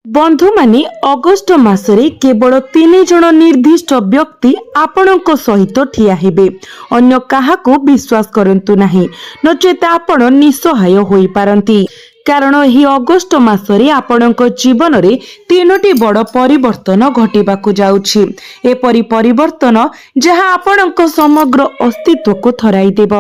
बंधु माने अगस्ट मासरे केवल 3 जन निर्दिष्ट व्यक्ति आपणक सहित ठिया हेबे। अन्य काहाको विश्वास करंतु नाही, नचेत आपण निसहाय होई पारंती। कारण एही अगस्ट मासरे आपणक जीवन रे 3टी बड़ परिवर्तन घटिबाकू जाउछि। एपरि परिवर्तन जहा आपणक समग्र अस्तित्व को थराई देब।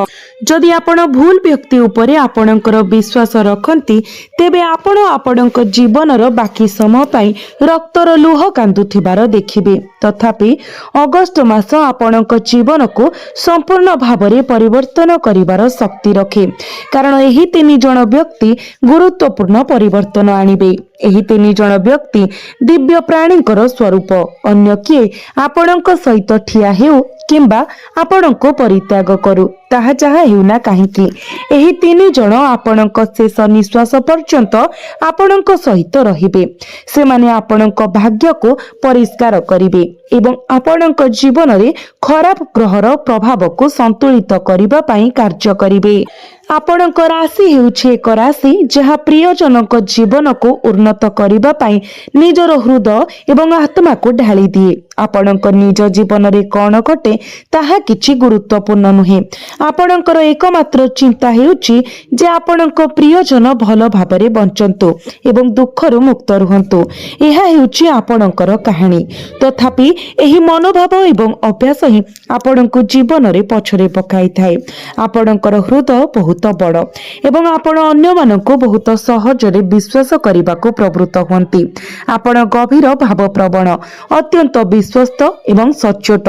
जदि आपण भूल व्यक्ति उपरे आपणकर विश्वास रखंती, तेबे आपण आपणक जीवनर बाकी समय पई रक्तर लुह कांदुथिबार देखिबे। तथापि अगस्ट मास आपणक जीवन को संपूर्ण भावरे परिवर्तन करिवार शक्ति रखे। कारण एही 3 जन व्यक्ति गुरुत्वपूर्ण परिवर्तन आनिबे। एही 3 जन व्यक्ति दिव्य प्राणीकर स्वरूप। अन्य किए आपणक सहित ठिया हेउ किंबा आपणको परित्याग करू, ताहा चाहा हेउना काहिंकी, एही 3 जन आपणक शेष निश्वास पर्यंत आपणक सहित रहिबे। से माने आपणक भाग्य को परिष्कार करिबे एवं आपणक जीवन रे खराब ग्रहर प्रभाव को संतुलित करिबा पई कार्य करिबे। आपणक राशि हेउछि एक राशि जहा प्रियजनक जीवन को उन्नत करिबा पई निजर हृदय एवं आत्मा को ढाली दिए। आपणक निज जीवन रे कोन घटे ताहा किछि गुरुत्वपूर्ण नुहे। आपणकर एकमात्र चिंता हेउछि जे आपणक प्रियजन भल भाबरे बंचंतु एवं दुखरु मुक्त रुहंतु। एहा हेउछि आपणकर कहानी। तथापि एही मनोभाव एवं अभ्यास ही आपणक जीवन रे पछरे पकाई थाए। आपणकर हृदय बहुत बड़ एवं आपण अन्य मानको बहुत सहजरे विश्वास करबाको प्रवृत्त हुंती। आपण गभीर भावप्रवण, अत्यंत विश्वस्त एवं सच्चोट।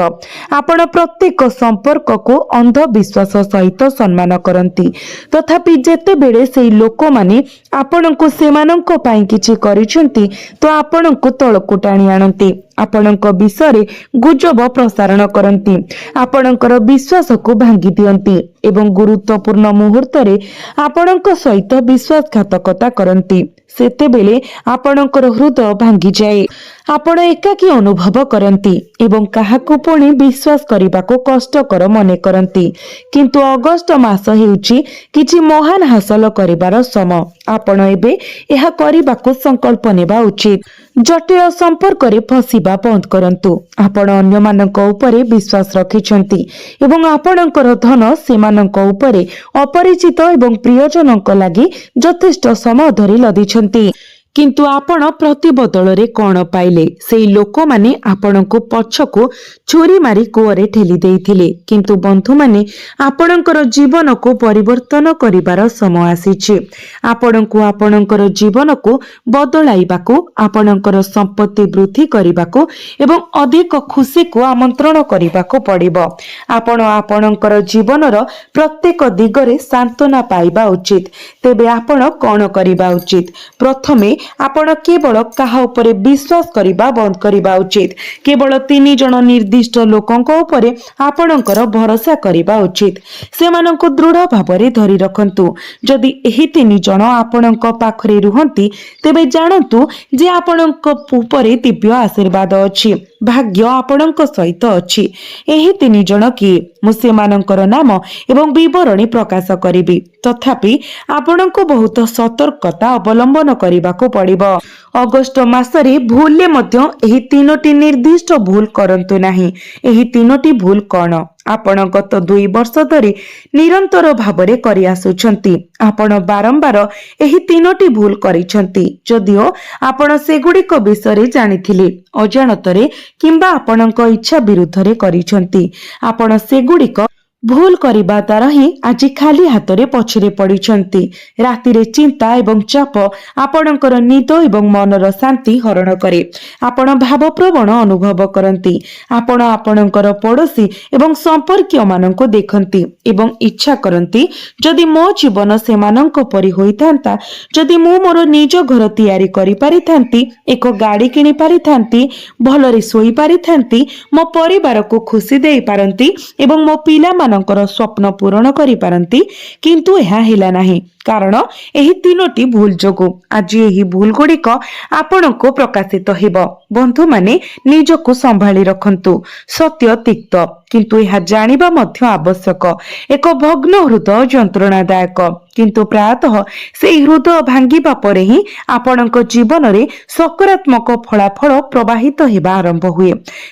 आपण प्रत्येक संपर्क को अंधविश्वास सहित सम्मान करंती। तथापि जेते बेले सेई लोक माने आपणको सेमानंको पई किछि करिसेंती तो आपणको तळको टाणी आनंती। आपणक विषय गुजब प्रसारण करंती, आपणकर विश्वास को भांगी दियंती एवं गुरुत्वपूर्ण मुहूर्त रे आपणक सहित विश्वासघातकता करंती। सेते बेले आपणकर हृदय भांगी जाए। आपण एकाकी अनुभव करंती एवं काहाकू पुणी विश्वास करबाको कष्टकर मने करंती। किंतु अगस्ट मास हेउची किछि महान हासिल करिबार समय। आपण एबे एहा करिबाको संकल्प नेबा उचित। जटिल संपर्क रे फसिबा बंद करंतु। आपण अन्य मानक उपरे विश्वास रखिछंती एवं आपणकर धन सेमानक उपरे अपरिचित एवं प्रियजनक लागि यथेष्ट समय धरि लदिछंती। किंतु आपण प्रतिबदल रे कोन पाइले? सेई लोक माने आपणको पछको छुरी मारी कुआरे ठेली देइथिले। किंतु बंधु माने आपणकर जीवन को परिवर्तन करिबार समय आसीछि। आपणको आपणकर जीवन को बदलाइबाको, आपणकर संपत्ति वृद्धि करिबाको एवं अधिक खुशी को आमंत्रण करिबाको पड़िबो। आपण आपणकर जीवनर प्रत्येक दिगरे सांत्वना पाइबा उचित। तेबे आपण कोन करिबा उचित? प्रथमे आपण केवल काहा उपरे विश्वास करिबा बंद करिबा उचित। केवल 3 जन निर्दिष्ट लोकंक उपरे आपणकर भरोसा करिबा उचित। सेमानंको दृढ़ भावरे धरि रखंतु। जदि एही 3 जन आपणक पाखरे रुहंती, तेबे जानंतु जे आपणक उपरे दिव्य आशीर्वाद अछि। भाग्य आपणक सहित अछि। एही 3 जन किए? मु सेमानंकर नाम एवं विवरणी प्रकाश करिबि। तथापि आपणको बहुत सतर्कता अवलंबन करिबाको पड़िबो। अगस्ट मासरे भूलले मध्य एही 3टी निर्दिष्ट भूल करंतु नाही। एही 3टी भूल कोन? आपण गत 2 वर्ष धरि निरंतर भावरे करि आसुछंती। आपण बारंबार एही 3टी भूल करिसंती। जदिओ आपण सेगुडिक विषय जानिथिले, अजाणतरे किंबा आपणक इच्छा विरुद्धरे करिसंती। आपण सेगुडिक भूल करिबा द्वारा ही आज खाली हाथ रे पछरे पड़िछंती। राति रे चिंता एवं चाप आपणकर निद एवं मनर शांति हरण करे। आपण भावप्रवण अनुभव करंती। आपण आपणकर पड़ोसी एवं संपर्कीय माननको देखंती एवं इच्छा करंती जदि मो जीवन सेमानंक परि होइथांता, जदि मु मोर निज घर तैयारी करि पारिथांती, एको गाड़ी किनि पारिथांती, भलरे सोई पारिथांती, मो परिवार को खुशी देई पारंती एवं मो पिला मानकर स्वप्न पूरण करि पारंती। किंतु एहा हेला नाही। कारण एही तीनोटी भूल जोगु आज एही भूल गुड़िक आपणको प्रकाशित हेब। बंधु माने निजको संभाली रखंतु। सत्य तिक्त किंतु यह जानिबा मध्य आवश्यक। एक भग्न हृदय जंत्रणादायक किंतु प्रायतः से हृदय भांगिबा परे ही आपणको जीवन रे सकारात्मक फलाफल प्रवाहित हेबा आरंभ हुए।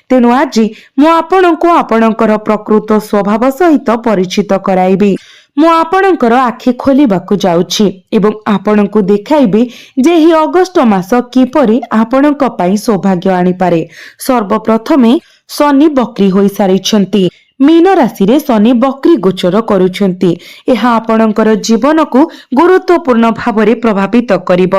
तेणु आज मु आपणको आपणकर प्रकृत स्वभाव सहित परिचित कराइबी। मु आपणकर आखि खोलिबाकु जाउछि एवं आपणको देखाइबी जे ही अगस्त मास किपरि आपणको पई सौभाग्य आनी पारे। सर्वप्रथमे शनि बक्री होई सारिछंती। मीन राशि रे शनि बक्री गोचर करूछंती। एहा आपणकर जीवन को गुरुत्वपूर्ण भावरे प्रभावित करिब।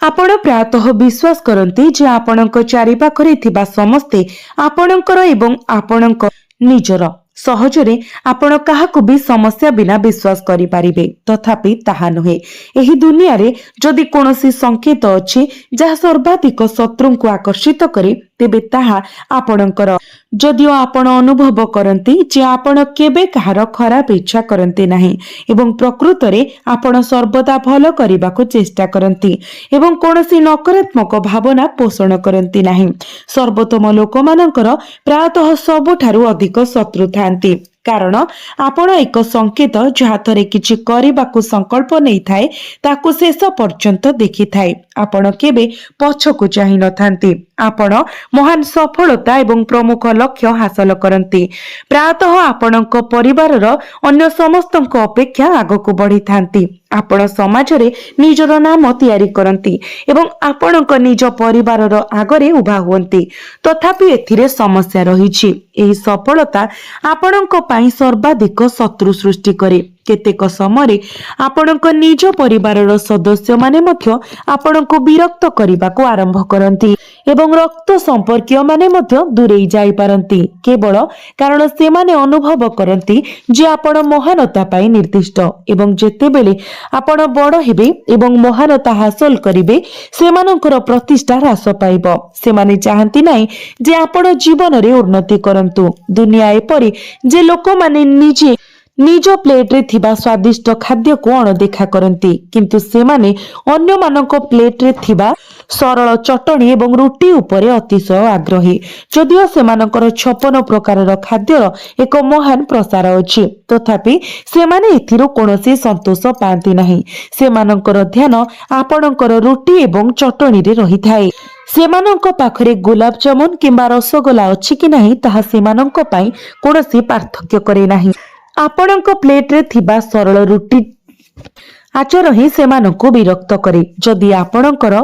आपण प्रायतः विश्वास करती जे आपणक चारि पाखरे थिबा समस्ते आपणकर एवं आपणक निजर। सहजरे आपण काहाकु भी समस्या बिना विश्वास करि पारिबे, तथापि ताहा नुहे। एही दुनिया रे जदि कोनोसी संकेत अछि जहा सर्वाधिक शत्रु को आकर्षित करे तेबे ताहा आपणकर। जदिओ आपण अनुभव करती जे आपण केबे कहार खराब इच्छा करती नाही एवं प्रकृत रे आपण सर्वदा भल करबाकू चेष्टा करती एवं कोनोसी नकारात्मक भावना पोषण करती नाही। सर्वोत्तम लोक मानकर प्रायतः सबुठारु अधिक शत्रु थांती, कारण आपण एक संकेत जहा थरे किछि करिबाकू संकल्प नै थाए ताकू शेष पर्यंत देखि थाए। आपण केबे पछकू चाहि न थांती। आपण महान सफलता एवं प्रमुख लक्ष्य हासिल करती। प्रायतः आपणक परिवारर अन्य समस्तक अपेक्षा आगकू बढ़ी थांती। आपण समाज रे निजर नाम तैयारी करती एवं आपणक निज परिवारर आगरे उभा हुअंती। तथापि एथिरे समस्या रहिछि। एही सफलता आपणक पाई सर्वाधिक शत्रु सृष्टि करे। केतेक समय आपणक निज परिवारर सदस्य माने मध्य आपणको विरक्त करबाकू आरंभ करती एवं रक्त संपर्कीय माने मध्य दूरेई जाई पारंती, केवल कारण से माने अनुभव करती जे आपण महानता पाई निर्दिष्ट एवं जेतेबेले आपण बड़ हेबे एवं महानता हासिल करिवे सेमानकर प्रतिष्ठा ह्रास पाइब। सेमाने चाहंती नाही जे आपण जीवन रे उन्नति करंतु। दुनिया एपरि जे लोक माने निजे निज प्लेट रे थिबा स्वादिष्ट खाद्य को अणदेखा करती, किंतु सेमाने अन्य मानक प्लेट रे थिबा सरल चटणी एवं रुटी उपरे अतिशय आग्रही। जदिओ सेमानकर 56 प्रकार खाद्यर एक महान प्रसार अछि, तथापि सेमाने एथिरो कोनोसी संतोष पाती नाही। सेमानकर ध्यान आपणकर रुटी एवं चटणी रे रही थाए। सेमानक पाखरे गुलाब जामुन किंबा रसगोला अछि कि नाही ताहा सेमानक पई कोनोसी पार्थक्य करे नाही। आपणक प्लेट रे थिबा सरल रुटी आचर ही सेमानकु विरक्त करे। जदि आपणकर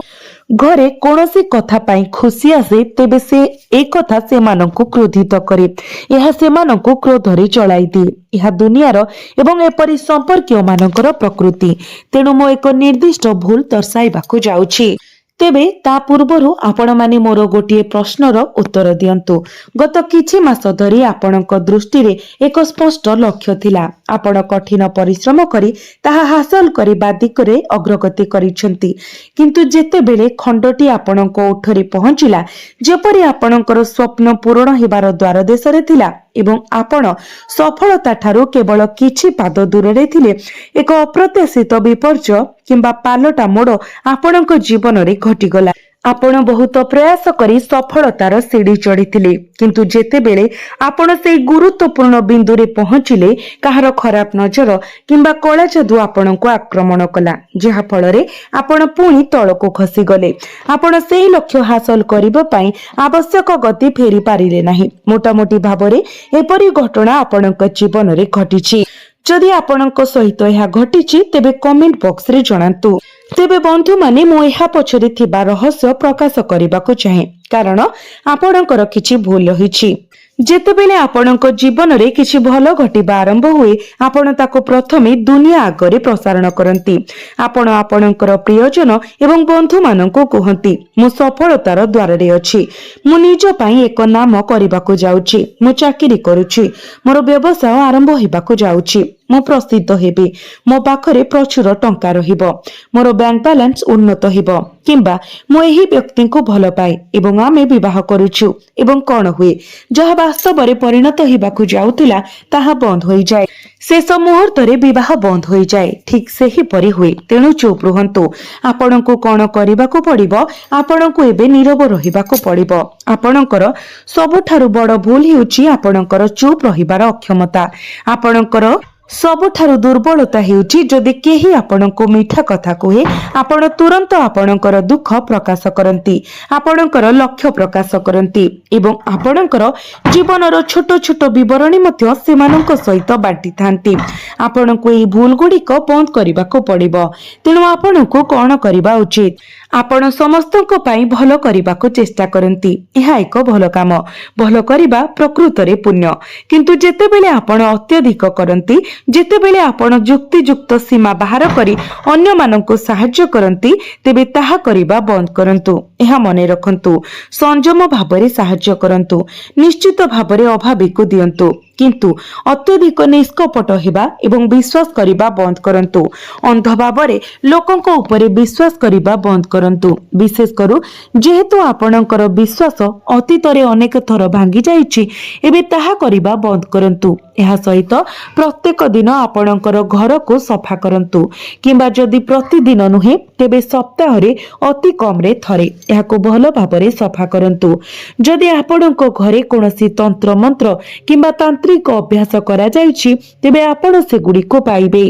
घरे कोनोसी कथा पाई खुशी आसे तेबे से एक कथा सेमानकु क्रोधित करे। यह सेमानकु क्रोधरे चलाई दिए। यह दुनियार एवं एपरि संपर्कीय मानकर प्रकृति। तेणु मो एक निर्दिष्ट भूल दर्शाइबाकु जाउछि। तेबे ता पूर्वरु आपण माने मोर गोटिए प्रश्नर उत्तर दियंतु। गत किछि मास धरी आपणक दृष्टि रे एक स्पष्ट लक्ष्य थिला। आपण कठिन परिश्रम करी ताहा हासिल करिबा दिगरे अग्रगति करिसंती, किंतु जेतेबेले खंडटी आपणक ओठरे पहुंचिला जेपरि आपणकर स्वप्न पूर्ण हेबार द्वार देशरे थिला एवं आपण सफलता ठारू केवल किछि पाद दूरे थिले, एक अप्रत्याशित विपर्य किंबा पालटा मोड़ आपणक जीवन रे घटिगला। आपण बहुत प्रयास करी सफलतार सीढ़ी चढ़ीथिले, किंतु जेतेबेले आपण सेई गुरुत्वपूर्ण बिंदु रे पहुंचिले काहार खराब नजर किंबा कला जादू आपणको आक्रमण कला, जहा फल रे आपण पुणी तळको खसी गले। आपण सेई लक्ष्य हासिल करिबा पई आवश्यक गति फेरी पारिले नाही। मोटामोटी भाबरे एपरि घटना आपणक जीवन रे घटिछि। जदि आपणक सहित यह घटिछि तेबे कमेंट बॉक्स रे जणांतु। तेबे बंधु माने मो एहा पछरे थिबा रहस्य प्रकाश करिबाकू चाहे, कारण आपणकर किछि भूल होइछि। जेतेबेले आपणक जीवन रे किछि भल घटिबा आरंभ हुए आपण ताको प्रथमे दुनिया आगरे प्रसारण करंती। आपण आपणकर प्रियजन एवं बंधु माननको कहंती मु सफलतार द्वार रे अछि, मु निज पई एक नाम करिबाकू जाउछि, मु चाकरी करूछि, मोर व्यवसाय आरंभ हेबाकू जाउछि, मु प्रसिद्ध हेबी, मो पाखरे प्रचुर टंका रहिबो, मोर बैंक बैलेंस उन्नत हेबो। किंबा मु एही व्यक्ति को भल पाए एवं आमे विवाह करुछु एवं कौन हुए जहा वास्तव में परिणत होइबाकु जाउथिला ताहा बंद होई जाए शेष मुहूर्त विवाह बंद हो जाए ठीक से ही परी हुए तेणु चुप रुहंतु आपण को कौन करबाकू पड़िबो आपण को एबे नीरव रहिबाकू पड़िबो आपणकर सबुठारु बड़ भूल हेउची आपणकर चुप रहिबार अक्षमता आपणकर सबुठारु दुर्बलता हेउची जदि केही आपणको मीठा कथा कहे आपण तुरंत आपणकर दुख प्रकाश करंती आपणकर लक्ष्य प्रकाश करंती एवं आपणकर जीवनर छोट छोट विवरणी मध्य सेमानक सहित बांटी थांती आपणको एही भूल गुड़िक बंद करबाकू पड़िबो तेणु आपणको कौन करबा उचित आपण समस्तक पई भलो करबाकू चेष्टा करंती एहा एक भलो काम भलो करबा प्रकृत रे पुण्य किंतु जेतेबेले आपण अत्यधिक करंती जेतेबेले आपण युक्तियुक्त सीमा बाहर करी अन्य माननको सहाय्य करंती तेबे ताहा करबा बंद करंतु एहा मने रखंतु संयम भाबरे सहाय्य करंतु निश्चित भाबरे अभावीको दियंतु किंतु अत्यधिक निष्कपट हेबा एवं विश्वास करिबा बंद करंतु अंध भाबरे लोकंको उपरे विश्वास करिबा बंद करंतु विशेष करू जेहेतु आपणकर विश्वास अतीतरे अनेक थर भांगी जाइछि एबे ताहा करिबा बंद करंतु एहा सहित प्रत्येक दिन आपणकर घर को सफा करंतु किंबा जदि प्रतिदिन नुहे तेबे सप्ताह रे अति कम रे थरे एहा को भलो भाबरे सफा करंतु जदि आपणको घरे कोनोसी तंत्र मंत्र किंबा तांत्रिक अभ्यास करा जाइछि तेबे आपण से गुडी को पाइबे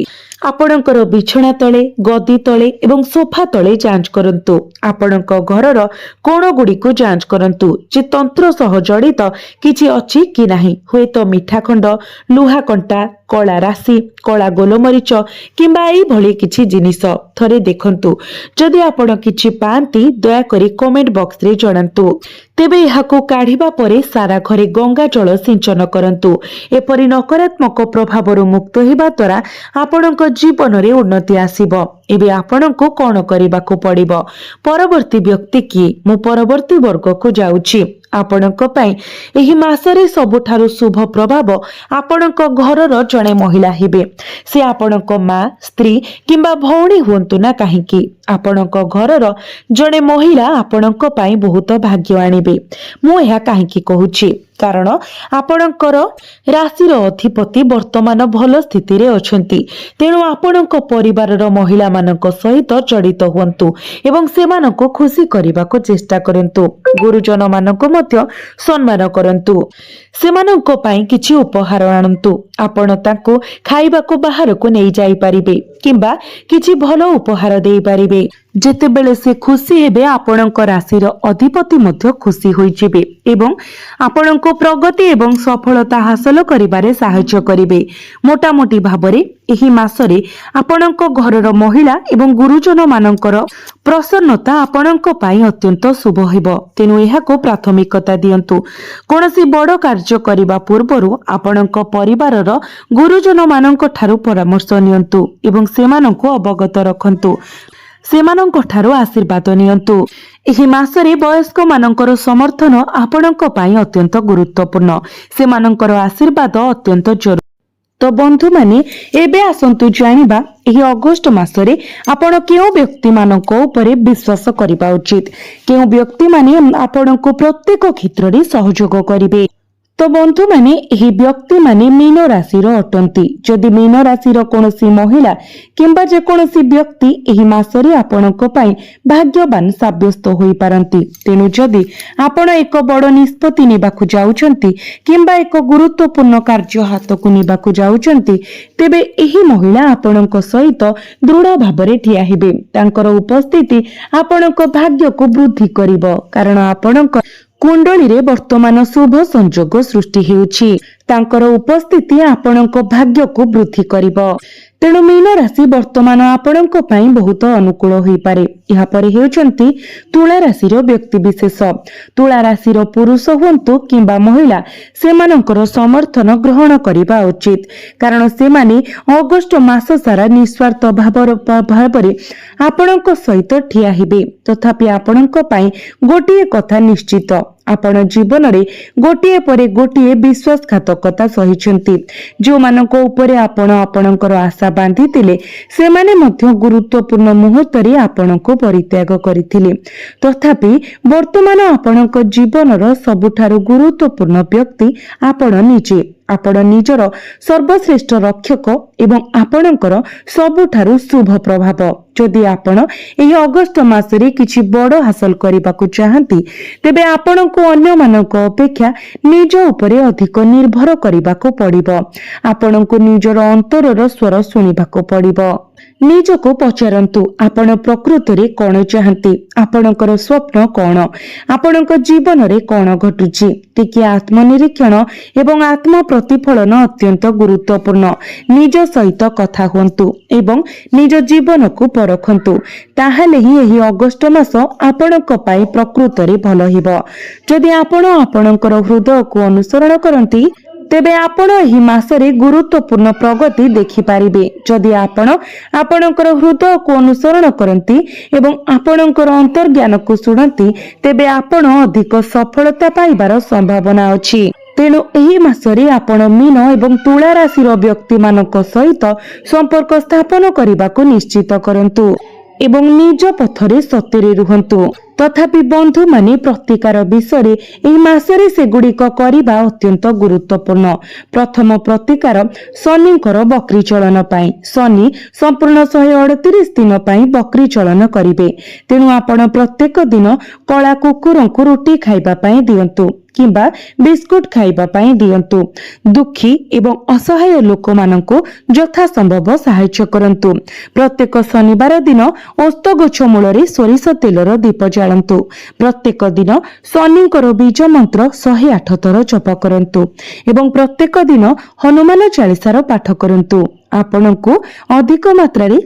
आपणकर बिछଣା तले गदी तले एवं सोफा तले जांच करंतु आपणक घरर कोण गुडी को जांच करंतु जे तंत्र सह जड़ित किछि अछि कि नाही होय तो मीठा खंड लुहा कंटा कला राशि कला गोलमरीच किंबा एई भली किछि जिनिस थरे देखंतु जदि आपण किछि पांती दया करी कमेंट बॉक्स रे जणांतु तेबे एहाको काढिबा परे सारा घरे गंगा जल सिंचन करंतु एपरि नकारात्मक प्रभावरु मुक्त हेबा द्वारा आपणक जीवन रे उन्नति आसीबो एबे आपणको कोन करिबाको पड़िबो परवर्ती व्यक्ति की मु परवर्ती वर्ग को जाउछि आपणक पई एही मासरे सबुठारु शुभ प्रभाव आपणक घरर जणे महिला हेबे से आपणक मां स्त्री किंबा भौणी हुंतु ना काहेकि आपणक घरर जणे महिला आपणक पई बहुत भाग्य आनिबे मु एहा काहेकि कहूछि कारण आपणकर राशिर अधिपति वर्तमान भल स्थिति रे अछंती तेणु आपणक परिवारर महिला मानक सहित जड़ित हुंतु एवं सेमानको खुशी करबाको चेष्टा करंतु गुरुजन मानक मध्य सम्मान करंतु सेमानको पई किछि उपहार आनंतु आपण ताको खाइबाको बाहर को नै जाई परिबे किंबा किछि भलो उपहार देई परिबे जेतेबेले से खुशी हेबे आपणक राशिर अधिपति मध्य खुशी होई जिबे एवं आपणको प्रगति एवं सफलता हासिल करिबारे सहायता करिबे मोटामोटी भाबरे एही मासरे आपणक घरर महिला एवं गुरुजन मानकर प्रसन्नता आपणक पई अत्यंत शुभ हेबो तेनु एहाको प्राथमिकता दियंतु कोनोसी बड़ कार्य करिबा पूर्वरु आपणक परिवारर गुरुजन मानक ठारू परामर्श नियंतु एवं सेमाननको अवगत रखंतु सेमानଙ୍କ ଠାରୁ आशीर्वाद नियंतु एही मासरे वयस्क मानकर समर्थन आपणଙ୍କ ପାଇଁ अत्यंत गुरुत्वपूर्ण सेमानଙ୍କର आशीर्वाद अत्यंत जरूरी तो बंधु माने एबे आसंतु जानिबा एही अगस्त मासरे आपण केउ व्यक्ति मानक उपरे विश्वास करिबा उचित केउ व्यक्ति माने आपणको प्रत्येक क्षेत्र रे सहयोग करिवे तो बंधु माने एही व्यक्ति माने मीन राशि अटंती जदि मीन राशि कोनोसी महिला किंबा जे कोनोसी व्यक्ति एही मासरे आपणक पई भाग्यवान साब्यस्त होई पारंती तेनु जदि आपण एक बड़ निष्पत्ति नेबाकु जाउछंती किंबा एक गुरुत्वपूर्ण कार्य हातकु नेबाकु जाउछंती तेबे एही महिला आपणक सहित दृढ़ भाबरे ठिया हेबे तांकर उपस्थिति आपणक भाग्य को वृद्धि करिवो कारण आपणक कुंडली रे वर्तमान शुभ संयोग सृष्टि हेउछि तांकर उपस्थिति आपणक भाग्य को वृद्धि करिवो तेणु मीन राशि वर्तमान आपणक पई बहुत अनुकूल होई पारे या परे हेउचंती तुला राशिर व्यक्ति विशेष तुला राशिर पुरुष हुंतु किंबा महिला सेमानकर समर्थन ग्रहण करिबा उचित कारण सेमाने अगस्त मास सारा निस्वार्थ भावरे आपणक सहित ठिया हेबे तथापि आपणक पई गोटिए कथा निश्चित आपण जीवन रे गोटिए परे गोटिए विश्वासघातकता सहिचंती जो मानक उपरे आपण आपणकर आशा बांधितिले से माने मध्य गुरुत्वपूर्ण मुहूर्त रे आपणको परित्याग करिथिले तथापि वर्तमान आपणक जीवनर सबुठारु गुरुत्वपूर्ण व्यक्ति आपण निजे आपण निजर सर्वश्रेष्ठ रक्षक एवं आपणकर सबुठारु शुभ प्रभाव जदि आपण एही अगस्त मासरे किछि बड़ हासिल करबाकू चाहंती तेबे आपणको अन्य मानक अपेक्षा निज उपरे अधिक निर्भर करबाकू पड़िबो आपणको निजर अंतरर स्वर सुनिबाकू पड़िबो निजको पचारंतु आपण प्रकृति कौन चाहती आपणकर स्वप्न कौन आपणक जीवन रे कौन घटुची टिके आत्मनिरीक्षण एवं आत्म प्रतिफलन अत्यंत गुरुत्वपूर्ण निज सहित कथा हुंतु एवं निज जीवन को परखंतु ताहाले ही एही अगस्त मास आपणक पाई प्रकृति रे भल हिबो जदि आपण आपणकर हृदय को अनुसरण करंती तेबे आपण एही मासरे गुरुत्वपूर्ण प्रगति देखि पारिबे जदि आपण आपणकर हृदय को अनुसरण करंती एवं आपणकर अंतर्ज्ञान को सुनंती तेबे आपण अधिक सफलता पाइबार संभावना अछि तेणु एही मासरे आपण मीन एवं तुला राशि व्यक्ति मानक सहित संपर्क स्थापन करबाको निश्चित करंतु एवं निज पथरे सत्यरे रुहंतु तथापि बंधु माने प्रतिकार विषय एही मासरे सेगुड़िक करिबा अत्यंत गुरुत्वपूर्ण प्रथम प्रतिकार शनिकर बकरी चलन पाई शनि संपूर्ण 138 दिन पाई बकरी चलन करिवे तेणु आपण प्रत्येक दिन कला कुकुरंकु रोटी खाइबा पाई दियंतु किंबा बिस्कुट खाइबा पाई दियंतु दुखी एवं असहाय लोक माननको यथा संभव सहायता करंतु प्रत्येक शनिवार दिन ओस्त गछ मूलरे सोरिष तेलर दीप जालंतु प्रत्येक दिन शनिकर बीज मंत्र 108 थर जप करंतु एवं प्रत्येक दिन हनुमान चालीसार पाठ करंतु आपनकु अधिक मात्रा रे